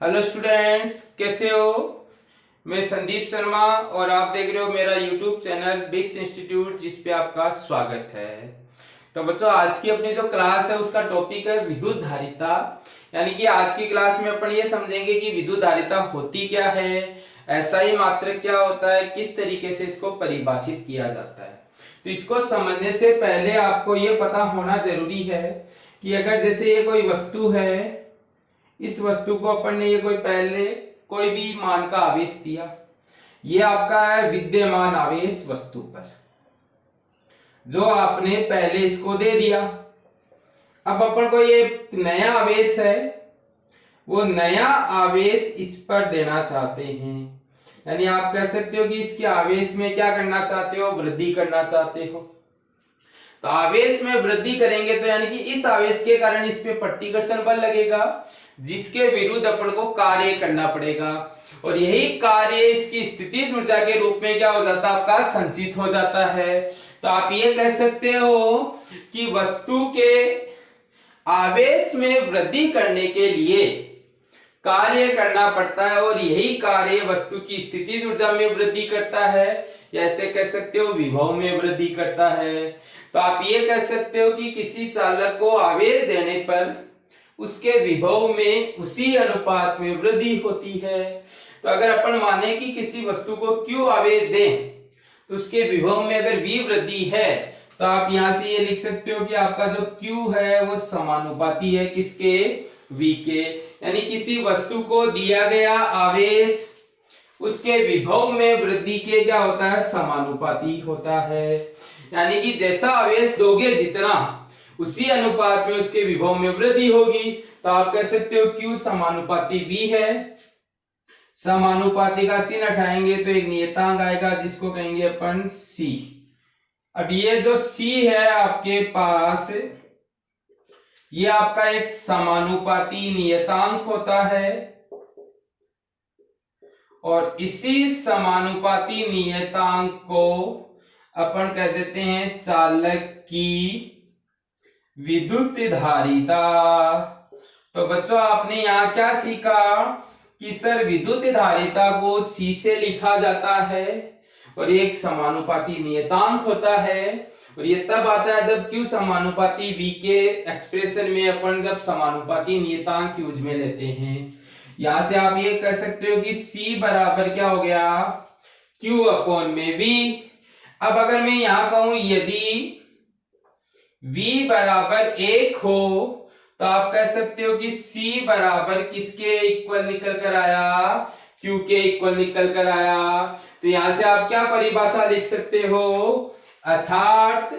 Hello students, कैसे हो। मैं संदीप शर्मा और आप देख रहे हो मेरा यूट्यूब चैनल बिग्स इंस्टीट्यूट, जिस पे आपका स्वागत है। तो बच्चों, आज की अपनी जो क्लास है उसका टॉपिक है विद्युत धारिता। यानी कि आज की क्लास में अपन ये समझेंगे कि विद्युत धारिता होती क्या है, एसआई मात्रक क्या होता है, किस तरीके से इसको परिभाषित किया जाता है। तो इसको समझने से पहले आपको ये पता होना जरूरी है कि अगर जैसे ये कोई वस्तु है, इस वस्तु को अपन ने ये पहले कोई भी मान का आवेश दिया, ये आपका है विद्यमान आवेश वस्तु पर, जो आपने पहले इसको दे दिया। अब अपन को ये नया आवेश है, वो नया आवेश इस पर देना चाहते हैं। यानी आप कह सकते हो कि इसके आवेश में क्या करना चाहते हो, वृद्धि करना चाहते हो। तो आवेश में वृद्धि करेंगे तो यानी कि इस आवेश के कारण इस पे प्रतिकर्षण बल लगेगा, जिसके विरुद्ध अपन को कार्य करना पड़ेगा। और यही कार्य इसकी स्थितिज ऊर्जा के रूप में क्या हो जाता है, आपका संचित हो जाता है। तो आप ये कह सकते हो कि वस्तु के आवेश में वृद्धि करने के लिए कार्य करना पड़ता है, और यही कार्य वस्तु की स्थितिज ऊर्जा में वृद्धि करता है, या ऐसे कह सकते हो विभव में वृद्धि करता है। तो आप ये कह सकते हो कि किसी चालक को आवेश देने पर उसके विभव में उसी अनुपात में वृद्धि होती है। तो अगर अपन माने कि किसी वस्तु को Q आवेश दें तो उसके विभव में अगर V वृद्धि है, तो आप यहां से ये लिख सकते हो कि आपका जो Q है वो समानुपाती है किसके, V के। यानी किसी वस्तु को दिया गया आवेश उसके विभव में वृद्धि के क्या होता है, समानुपाती होता है। यानी कि जैसा आवेश दोगे जितना, उसी अनुपात में उसके विभव में वृद्धि होगी। तो आप कह सकते हो Q समानुपाती V है। समानुपाती का चिन्ह हटाएंगे तो एक नियतांक आएगा जिसको कहेंगे अपन C। अब ये जो C है आपके पास, ये आपका एक समानुपाती नियतांक होता है, और इसी समानुपाती नियतांक को अपन कह देते हैं चालक की विद्युत धारिता। तो बच्चों, आपने यहां क्या सीखा कि सर विद्युत धारिता को C से लिखा जाता है, और ये एक समानुपाती नियतांक होता है। और ये तब आता है जब Q समानुपाती V के एक्सप्रेशन में अपन जब समानुपाती नियतांक यूज में लेते हैं। यहां से आप ये कह सकते हो कि C बराबर क्या हो गया, Q अपॉन में V। अब अगर मैं यहां कहूं यदि V बराबर 1 हो, तो आप कह सकते हो कि C बराबर किसके इक्वल निकल कर आया, Q के इक्वल निकल कर आया। तो यहां से आप क्या परिभाषा लिख सकते हो, अर्थात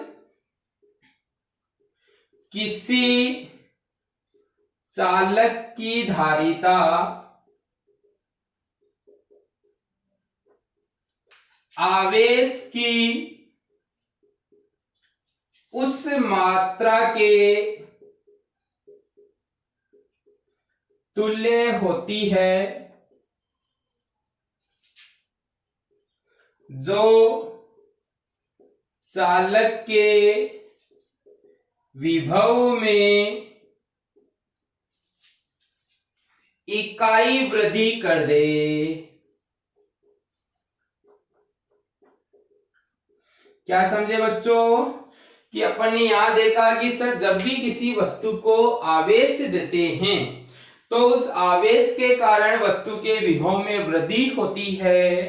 किसी चालक की धारिता आवेश की उस मात्रा के तुल्य होती है जो चालक के विभव में इकाई वृद्धि कर दे। क्या समझे बच्चों, कि अपन ने यहां देखा कि सर जब भी किसी वस्तु को आवेश देते हैं तो उस आवेश के कारण वस्तु के विभव में वृद्धि होती है।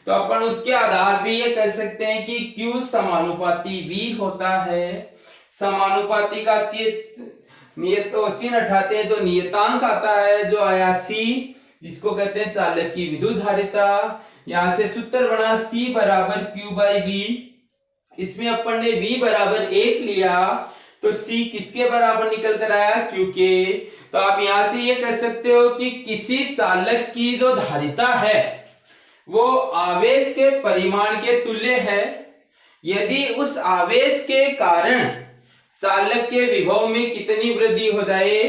तो अपन उसके आधार पे ये कह सकते हैं कि Q समानुपाती V होता है। समानुपाती का चिन्ह हटाते हैं तो नियतांक आता है जो आया C, जिसको कहते हैं चालक की विद्युत धारिता। यहां से सूत्र बना C बराबर Q बाई V। इसमें अपन ने V बराबर 1 लिया तो C किसके बराबर निकल कर आया, Q के। तो आप यहां से ये कह सकते हो कि किसी चालक की जो धारिता है वो आवेश के परिमाण के तुल्य है। यदि उस आवेश के कारण चालक के विभव में कितनी वृद्धि हो जाए,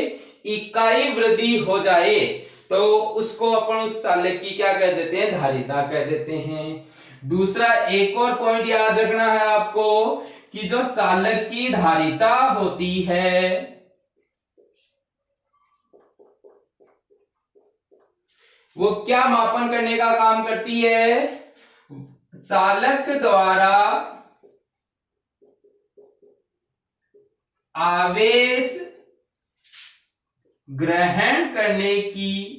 इकाई वृद्धि हो जाए, तो उसको अपन उस चालक की क्या कह देते हैं, धारिता कह देते हैं। दूसरा एक और पॉइंट याद रखना है आपको कि जो चालक की धारिता होती है वो क्या मापन करने का काम करती है? चालक द्वारा आवेश ग्रहण करने की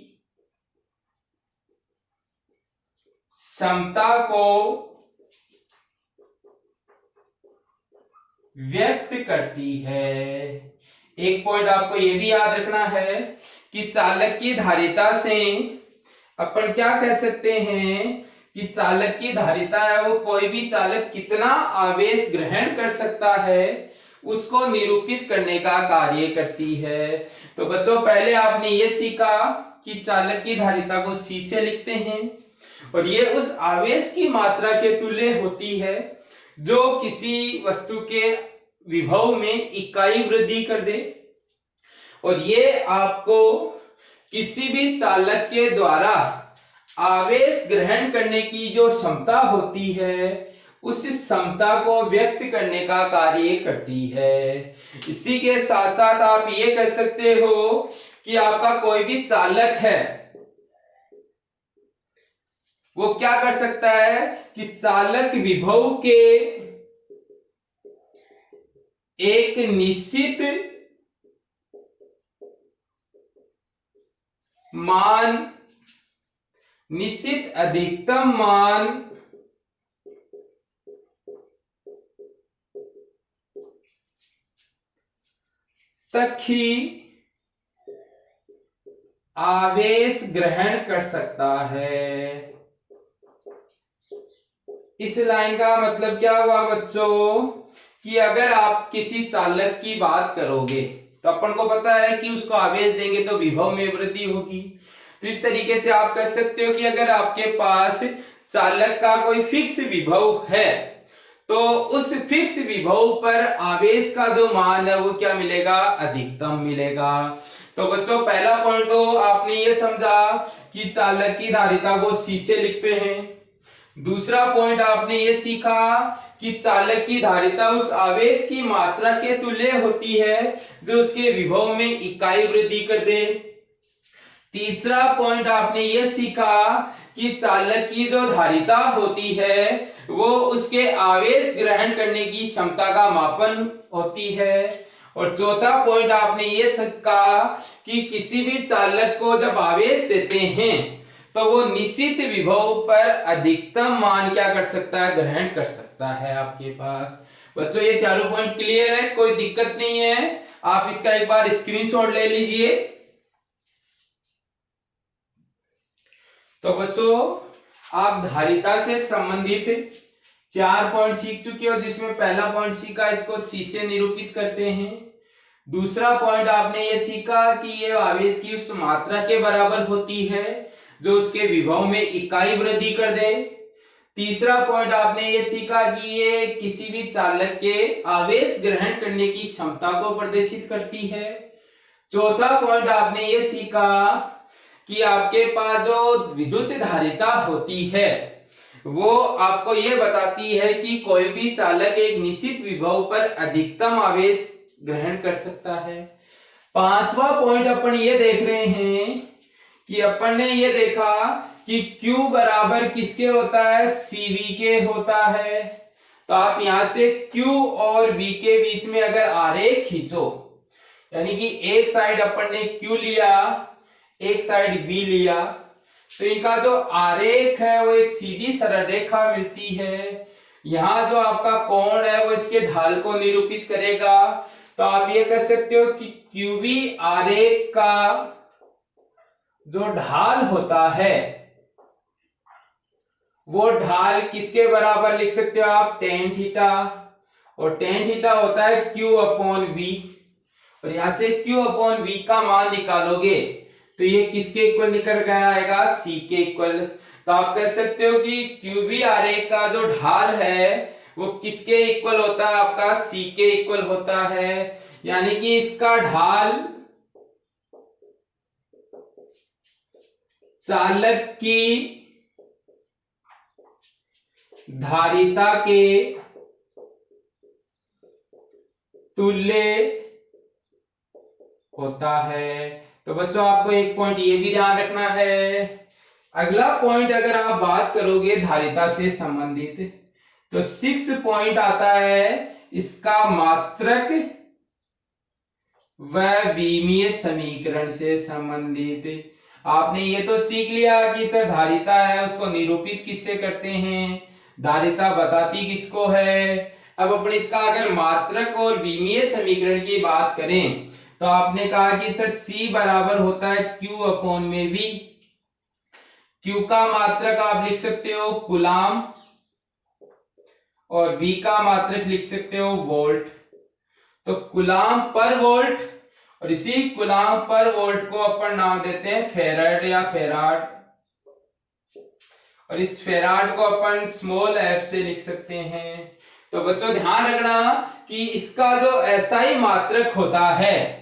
क्षमता को व्यक्त करती है। एक पॉइंट आपको यह भी याद रखना है कि चालक की धारिता से अपन क्या कह सकते हैं कि चालक की धारिता है वो कोई भी चालक कितना आवेश ग्रहण कर सकता है उसको निरूपित करने का कार्य करती है। तो बच्चों पहले आपने ये सीखा कि चालक की धारिता को C से लिखते हैं और ये उस आवेश की मात्रा के तुल्य होती है जो किसी वस्तु के विभव में इकाई वृद्धि कर दे। और ये आपको किसी भी चालक के द्वारा आवेश ग्रहण करने की जो क्षमता होती है उस क्षमता को व्यक्त करने का कार्य करती है। इसी के साथ साथ आप ये कह सकते हो कि आपका कोई भी चालक है वो क्या कर सकता है कि चालक विभव के एक निश्चित मान, निश्चित अधिकतम मान तक ही आवेश ग्रहण कर सकता है। इस लाइन का मतलब क्या हुआ बच्चों कि अगर आप किसी चालक की बात करोगे तो अपन को पता है कि उसको आवेश देंगे तो विभव में वृद्धि होगी। तो इस तरीके से आप कह सकते हो कि अगर आपके पास चालक का कोई फिक्स विभव है तो उस फिक्स विभव पर आवेश का जो मान है वो क्या मिलेगा? अधिकतम मिलेगा। तो बच्चों पहला पॉइंट तो आपने ये समझा कि चालक की धारिता को C से लिखते हैं। दूसरा पॉइंट आपने ये सीखा कि चालक की धारिता उस आवेश की मात्रा के तुल्य होती है जो उसके विभव में इकाई वृद्धि कर दे। तीसरा पॉइंट आपने ये सीखा कि चालक की जो धारिता होती है वो उसके आवेश ग्रहण करने की क्षमता का मापन होती है। और चौथा पॉइंट आपने ये सीखा कि किसी भी चालक को जब आवेश देते हैं तो वो निश्चित विभव पर अधिकतम मान क्या कर सकता है? ग्रहण कर सकता है आपके पास। बच्चों ये चारों पॉइंट क्लियर है, कोई दिक्कत नहीं है। आप इसका एक बार स्क्रीनशॉट ले लीजिए। तो बच्चों आप धारिता से संबंधित 4 पॉइंट सीख चुके हो जिसमें पहला पॉइंट सीखा इसको C से निरूपित करते हैं। दूसरा पॉइंट आपने ये सीखा कि ये आवेश की उस मात्रा के बराबर होती है जो उसके विभव में इकाई वृद्धि कर दे। तीसरा पॉइंट आपने ये सीखा कि ये किसी भी चालक के आवेश ग्रहण करने की क्षमता को प्रदर्शित करती है। चौथा पॉइंट आपने ये सीखा कि आपके पास जो विद्युत धारिता होती है वो आपको ये बताती है कि कोई भी चालक एक निश्चित विभव पर अधिकतम आवेश ग्रहण कर सकता है। पांचवा पॉइंट अपन ये देख रहे हैं कि अपन ने ये देखा कि Q बराबर किसके होता है? CV के होता है। तो आप यहां से Q और V के बीच में अगर आरेख खींचो यानी कि एक साइड अपन ने Q लिया एक साइड V लिया तो इनका जो आरेख है वो एक सीधी सरल रेखा मिलती है। यहाँ जो आपका कोण है वो इसके ढाल को निरूपित करेगा। तो आप ये कह सकते हो कि QV आरेख का जो ढाल होता है वो ढाल किसके बराबर लिख सकते हो आप? tan theta. और tan थीटा होता है Q अपॉन V। और यहां से Q अपॉन V का मान निकालोगे तो ये किसके इक्वल निकल कर आएगा? C के इक्वल। तो आप कह सकते हो कि QV आरेख का जो ढाल है वो किसके इक्वल होता है? आपका C के इक्वल होता है। यानी कि इसका ढाल चालक की धारिता के तुल्य होता है। तो बच्चों आपको एक पॉइंट ये भी ध्यान रखना है अगला पॉइंट अगर आप बात करोगे धारिता से संबंधित, तो 6 पॉइंट आता है इसका मात्रक व विमीय समीकरण से संबंधित। आपने ये तो सीख लिया कि सर धारिता है उसको निरूपित किससे करते हैं, धारिता बताती किसको है। अब अपने इसका अगर मात्रक और विमीय समीकरण की बात करें तो आपने कहा कि सर C बराबर होता है Q अपॉन में V। Q का मात्रक आप लिख सकते हो कूलाम और V का मात्रक लिख सकते हो वोल्ट। तो कूलाम पर वोल्ट, और इसी कूलाम पर वोल्ट को अपन नाम देते हैं फेराड या फेराड, और इस फेराड को अपन स्मॉल f से लिख सकते हैं। तो बच्चों ध्यान रखना कि इसका जो SI मात्रक होता है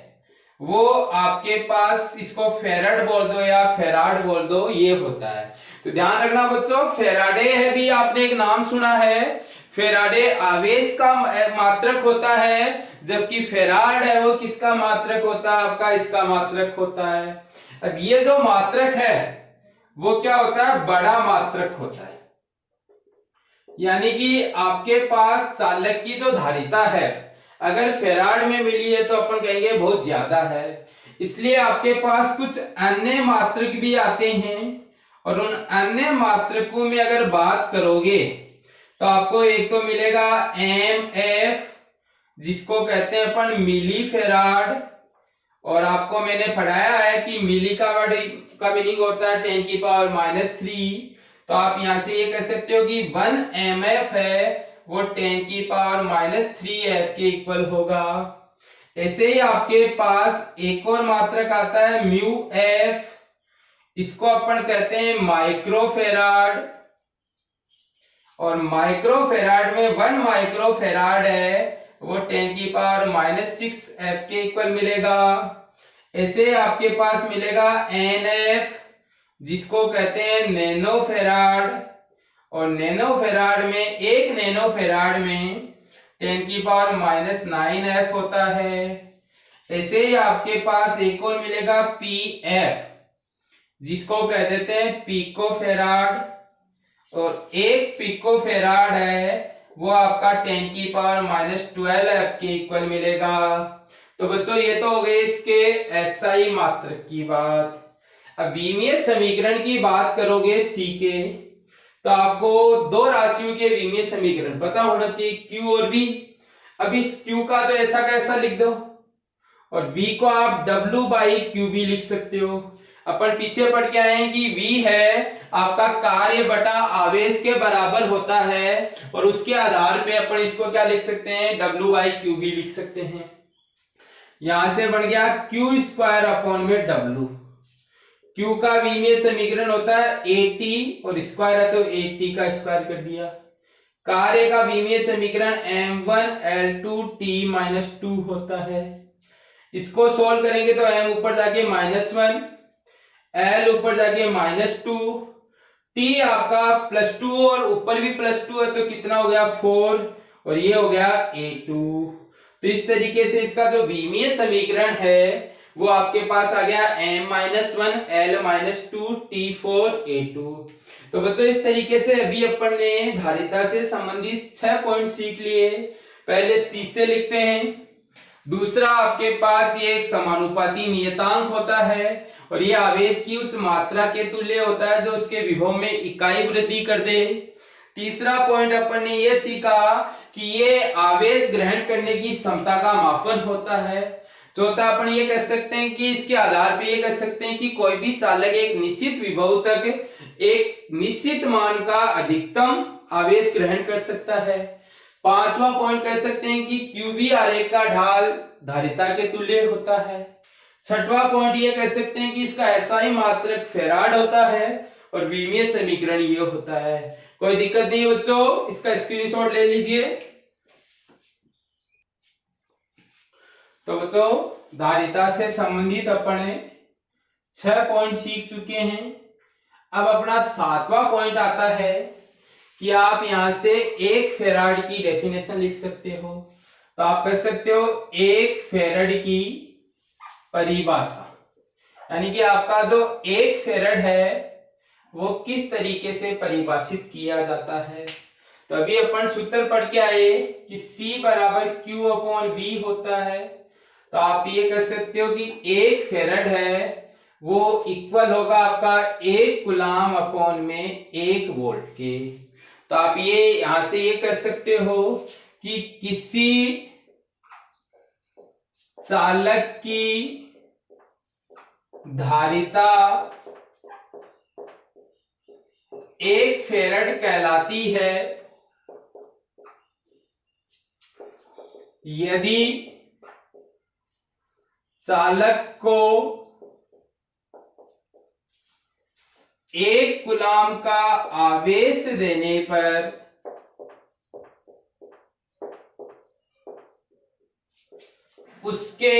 वो आपके पास, इसको फेराड बोल दो या फेराड बोल दो, ये होता है। तो ध्यान रखना बच्चों, फेराडे है भी आपने एक नाम सुना है, फेराडे आवेश का मात्रक होता है, जबकि फेराड है वो किसका मात्रक होता है, आपका इसका मात्रक होता है। अब ये जो मात्रक है वो क्या होता है, बड़ा मात्रक होता है। यानी कि आपके पास चालक की जो धारिता है अगर फेराड में मिली है तो अपन कहेंगे बहुत ज्यादा है। इसलिए आपके पास कुछ अन्य मात्रक भी आते हैं, और उन अन्य मात्रकों में अगर बात करोगे तो आपको एक तो मिलेगा MF, जिसको कहते हैं अपन मिली फेराड, और आपको मैंने पढ़ाया है कि मिली का मीनिंग होता है 10⁻³ तो आप यहां से ये कह सकते हो कि 1 MF है वो 10⁻³ F के इक्वल होगा। ऐसे ही आपके पास एक और मात्रक आता है म्यू F, इसको अपन कहते हैं माइक्रोफेराड, और माइक्रोफेराड में 1 माइक्रोफेराड है वो 10⁻⁶ F के इक्वल मिलेगा। ऐसे आपके पास मिलेगा NF, जिसको कहते हैं नैनोफेराड, और नैनोफेराड में 1 नैनोफेराड में 10⁻⁹ F होता है। ऐसे ही आपके पास एक और मिलेगा PF, जिसको कह देते हैं पिकोफेराड, और 1 पिकोफेराड है वो आपका 10⁻12 F के इक्वल मिलेगा। तो बच्चों ये तो हो गए इसके SI मात्रक की बात। अब विमीय समीकरण की बात करोगे C के, तो आपको दो राशियों के विमीय समीकरण पता होना चाहिए, Q और V। अब इस Q का तो ऐसा कैसा लिख दो, और V को आप W/QB लिख सकते हो। अपन पीछे पढ़ के आए हैं कि V है आपका कार्य बटा आवेश के बराबर होता है, और उसके आधार पे अपन इसको क्या लिख सकते हैं, W/QB लिख सकते हैं। यहां से बढ़ गया Q² अपॉन में W। Q का विमीय समीकरण होता है AT, और स्क्वायर है तो AT का स्क्वायर कर दिया। कार्य का विमीय समीकरण M1L2T-2 होता है। इसको सोल्व करेंगे तो M ऊपर जाके -1, L ऊपर जाके -2, T आपका +2 और ऊपर भी +2 है तो कितना हो गया 4, और ये हो गया A2। तो इस तरीके से इसका जो विमीय समीकरण है वो आपके पास आ गया M-1 L-2 T4 A2। तो बच्चों इस तरीके से अभी अपन ने धारिता से संबंधित 6 पॉइंट सीख लिए। पहले C से लिखते हैं। दूसरा आपके पास ये एक समानुपाती नियतांक होता है, और ये आवेश की उस मात्रा के तुल्य होता है जो उसके विभव में इकाई वृद्धि कर दे। तीसरा पॉइंट अपन ने ये सीखा कि ये आवेश ग्रहण करने की क्षमता का मापन होता है। चौथा अपन ये कह सकते हैं कि इसके आधार पे ये कह सकते हैं कि कोई भी चालक एक निश्चित विभव तक एक निश्चित मान का अधिकतम आवेश ग्रहण कर सकता है। पांचवा पॉइंट कह सकते हैं कि QB आरेख का ढाल धारिता के तुल्य होता है। छठवां पॉइंट ये कह सकते हैं कि इसका SI मात्रक फेराड होता है, और विमीय समीकरण ये होता है। कोई दिक्कत नहीं बच्चों, इसका स्क्रीनशॉट ले लीजिए। तो बच्चों धारिता से संबंधित अपन 6 पॉइंट सीख चुके हैं। अब अपना 7वां पॉइंट आता है कि आप यहां से 1 फेराड की डेफिनेशन लिख सकते हो। तो आप कह सकते हो 1 फेराड की परिभाषा, यानी कि आपका जो 1 फेराड है वो किस तरीके से परिभाषित किया जाता है। तो अभी अपन सूत्र पढ़ के आए कि C बराबर Q अपॉन V होता है। तो आप ये कह सकते हो कि 1 फेरेड है वो इक्वल होगा आपका 1 कूलाम अपॉन में 1 वोल्ट के। तो आप ये यहां से ये कह सकते हो कि किसी चालक की धारिता 1 फेरेड कहलाती है यदि चालक को 1 कूलाम का आवेश देने पर उसके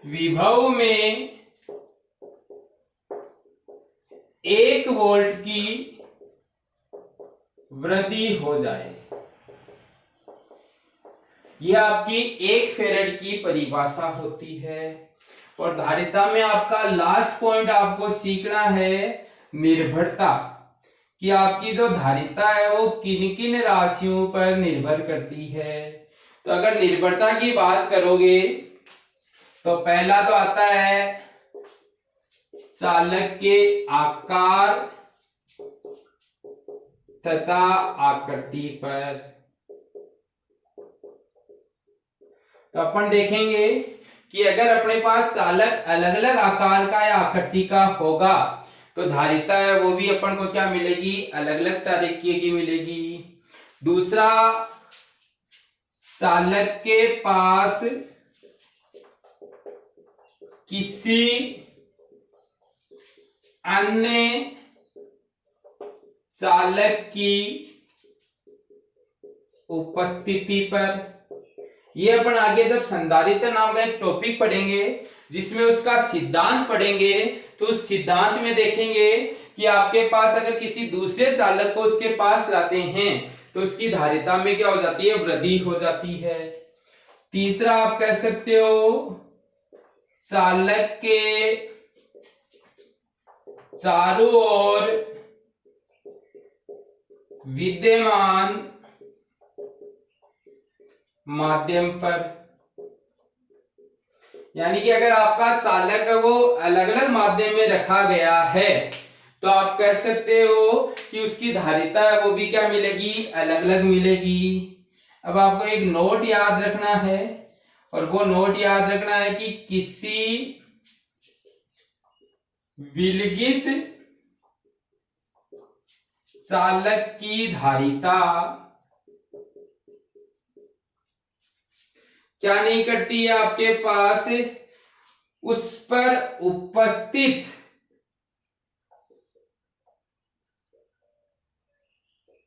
विभव में 1 वोल्ट की वृद्धि हो जाए। यह आपकी 1 फेरेड की परिभाषा होती है। और धारिता में आपका लास्ट पॉइंट आपको सीखना है निर्भरता, कि आपकी जो धारिता है वो किन किन राशियों पर निर्भर करती है। तो अगर निर्भरता की बात करोगे तो पहला तो आता है चालक के आकार तथा आकृति पर। तो अपन देखेंगे कि अगर अपने पास चालक अलग अलग आकार का या आकृति का होगा तो धारिता है वो भी अपन को क्या मिलेगी, अलग अलग तरीके की मिलेगी। दूसरा, चालक के पास किसी अन्य चालक की उपस्थिति पर। ये अपन आगे जब संधारित्र नाम का एक टॉपिक पढ़ेंगे जिसमें उसका सिद्धांत पढ़ेंगे तो उस सिद्धांत में देखेंगे कि आपके पास अगर किसी दूसरे चालक को उसके पास लाते हैं तो उसकी धारिता में क्या हो जाती है, वृद्धि हो जाती है। तीसरा आप कह सकते हो चालक के चारों ओर विद्यमान माध्यम पर, यानी कि अगर आपका चालक है वो अलग अलग माध्यम में रखा गया है तो आप कह सकते हो कि उसकी धारिता है वो भी क्या मिलेगी, अलग अलग मिलेगी। अब आपको एक नोट याद रखना है और वो नोट याद रखना है कि किसी विलगित चालक की धारिता क्या नहीं करती है, आपके पास उस पर उपस्थित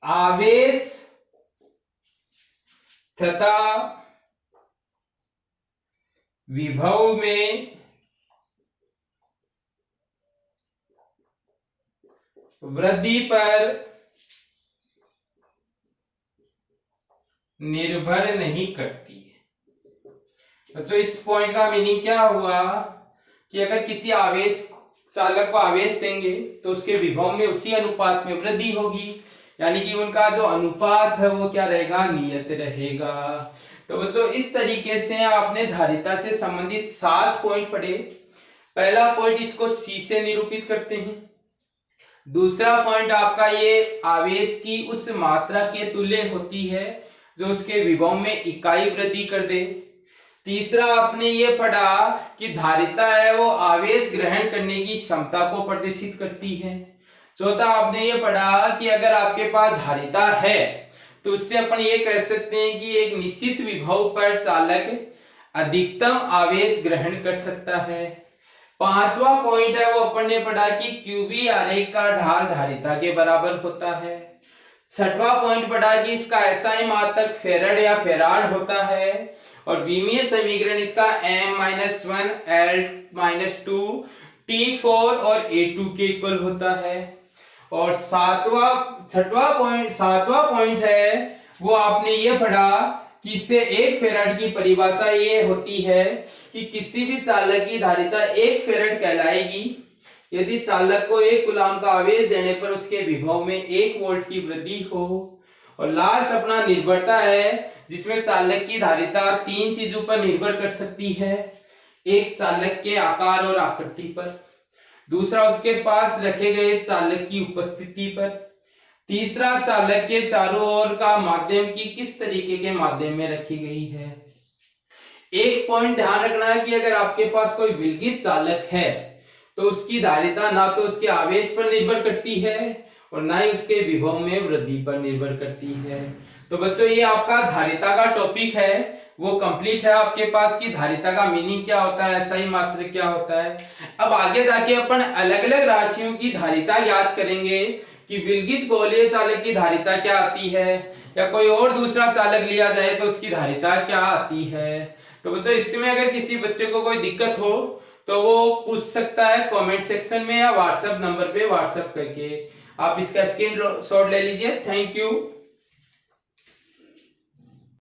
आवेश तथा विभव में वृद्धि पर निर्भर नहीं करती है। तो इस पॉइंट का मीनिंग क्या हुआ कि अगर किसी आवेश चालक को आवेश देंगे तो उसके विभव में उसी अनुपात में वृद्धि होगी, यानी कि उनका जो अनुपात है वो क्या रहेगा, नियत रहेगा। तो बच्चों इस तरीके से आपने धारिता से संबंधित 7 पॉइंट पढ़े। पहला पॉइंट इसको C से निरूपित करते हैं। दूसरा पॉइंट आपका ये आवेश की उस मात्रा के तुल्य होती है जो उसके विभव में इकाई वृद्धि कर दे। तीसरा आपने ये पढ़ा कि धारिता है वो आवेश ग्रहण करने की क्षमता को प्रदर्शित करती है। चौथा आपने ये पढ़ा कि अगर आपके पास धारिता है तो उससे अपन ये कह सकते हैं कि एक निश्चित विभव पर चालक अधिकतम आवेश ग्रहण कर सकता है। पांचवा पॉइंट है वो अपन ने पढ़ा कि क्यूबी आरेख का ढाल धारिता के बराबर होता है। छठवां पॉइंट पढ़ा कि इसका SI मात्रक फेरेड या फेराड होता है और विमीय समीकरण इसका m-1 L-2 T4 और A2 के इक्वल होता है। और सातवां पॉइंट है वो आपने ये पढ़ा कि इससे 1 फेराड की परिभाषा ये होती है कि किसी भी चालक की धारिता 1 फेराड कहलाएगी यदि चालक को 1 कूलाम का आवेश देने पर उसके विभव में 1 वोल्ट की वृद्धि हो। और लास्ट अपना निर्भरता है, जिसमें चालक की धारिता 3 चीजों पर निर्भर कर सकती है। एक, चालक के आकार और आकृति पर। दूसरा, उसके पास रखे गए चालक की उपस्थिति पर। तीसरा, चालक के चारों ओर का माध्यम की किस तरीके के माध्यम में रखी गई है। एक पॉइंट ध्यान रखना है कि अगर आपके पास कोई विलगित चालक है तो उसकी धारिता ना तो उसके आवेश पर निर्भर करती है और ना ही उसके विभव में वृद्धि पर निर्भर करती है। तो बच्चों, ये आपका धारिता का टॉपिक है, वो कंप्लीट है आपके पास की धारिता का मीनिंग क्या होता है, SI मात्रक क्या होता है। अब आगे जाके अपन अलग अलग राशियों की धारिता याद करेंगे कि विलगित गोलीय चालक की धारिता क्या आती है, या कोई और दूसरा चालक लिया जाए तो उसकी धारिता क्या आती है। तो बच्चों, इसमें अगर किसी बच्चे को कोई दिक्कत हो तो वो पूछ सकता है कमेंट सेक्शन में या व्हाट्सएप नंबर पे व्हाट्सएप करके। आप इसका स्क्रीनशॉट ले लीजिए। Thank you.